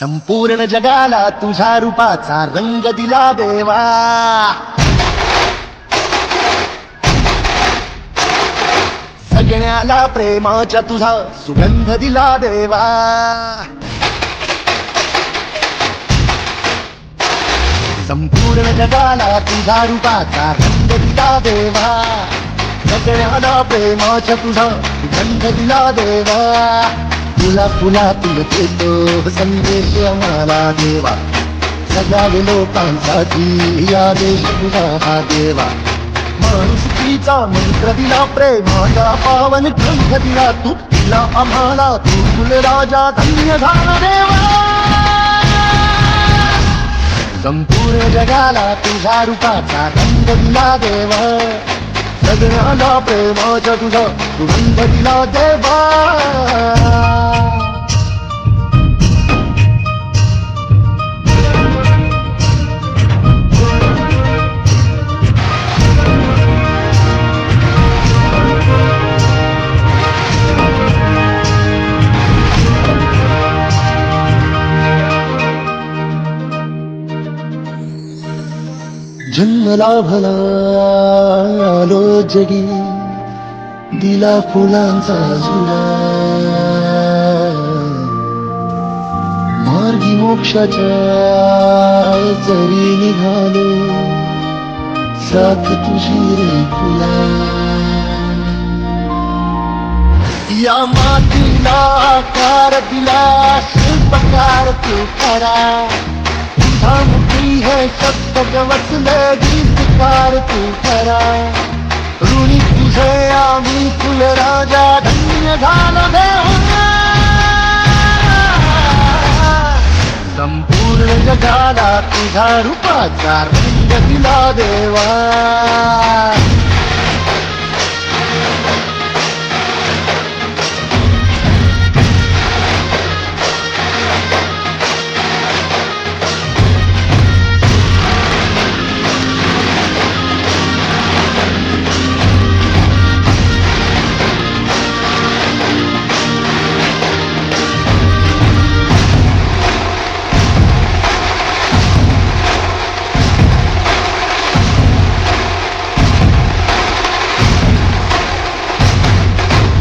संपूर्ण जगाला तुझ्या रूपाचा रंग दिला देवा. सगळ्याला प्रेमाच्या तुझा सुगंध दिला देवा. संपूर्ण जगाला तुझ्या रूपाचा रंग दिला देवा. सगळ्याला प्रेमाच्या तुझा सुगंध दिला देवा. तुला फुलातून देतो संदेश आम्हाला देवा. सगळ्या लोकांसाठी आदेश तुझा हा देवा. माणुसकीचा मंत्र दिला, प्रेमाचा पावन ग्रंथ दिला तू. दिला आम्हाला तू कुलराजा, धन्य झाला देवा. संपूर्ण जगाला तुझ्या रूपाचा रंग दिला देवा. सगळ्यांना प्रेमाच्या तुझा सुगंध दिला देवा. जन्म लाभला आलो जगी, दिला फुलांचा झुला. मार्गी मोक्षाच्या जरी निघालो, साथ तुझी रे फुला. या मातीला आकार दिला, शिल्पकार तू खरा. मुक्ती है शब्द वचले गीतकार तू खरा. ऋणी तुझे आम्ही कुलराजा, धन्य झाला देवा. संपूर्ण जगाला तुझ्या रूपाचा रंग दिला देवा.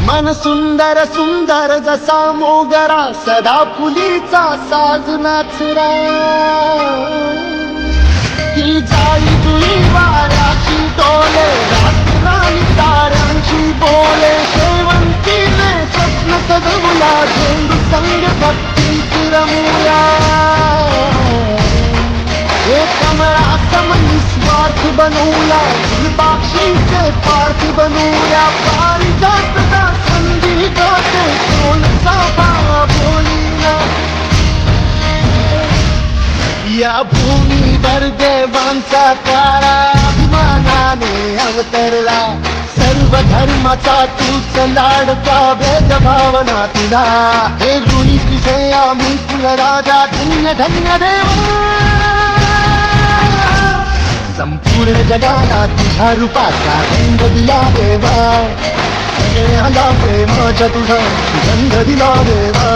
मन सुंदर सुंदर जसा मोगरा, सदा फुलीचा साज नाचरा. ही जाई तुई वाऱ्याची डोले, रात्री ताऱ्यांची बोले. शेवंतीने स्वप्न सजवला, झेंडू संग भक्ती रमूया. हे कमळा सम निस्वार्थ बनवला, बाक्षीचे पार्थ बनवूया. पारिजातचा संधी गाते, कोणचा भाव बोलिना. या भूमीवर देवांचा तारा अभिमानाने अवतरला. सर्व धर्माचा तूच लाडका, भेदभावना तुला. हे ऋणी तुझे आम्ही कुलराजा, धन्य धन्य देवा. संपूर्ण जगाला तुझ्या रूपाचा रंग दिला देवा. सगळ्याला प्रेमाच्या तुझा सुगंध दिला देवा.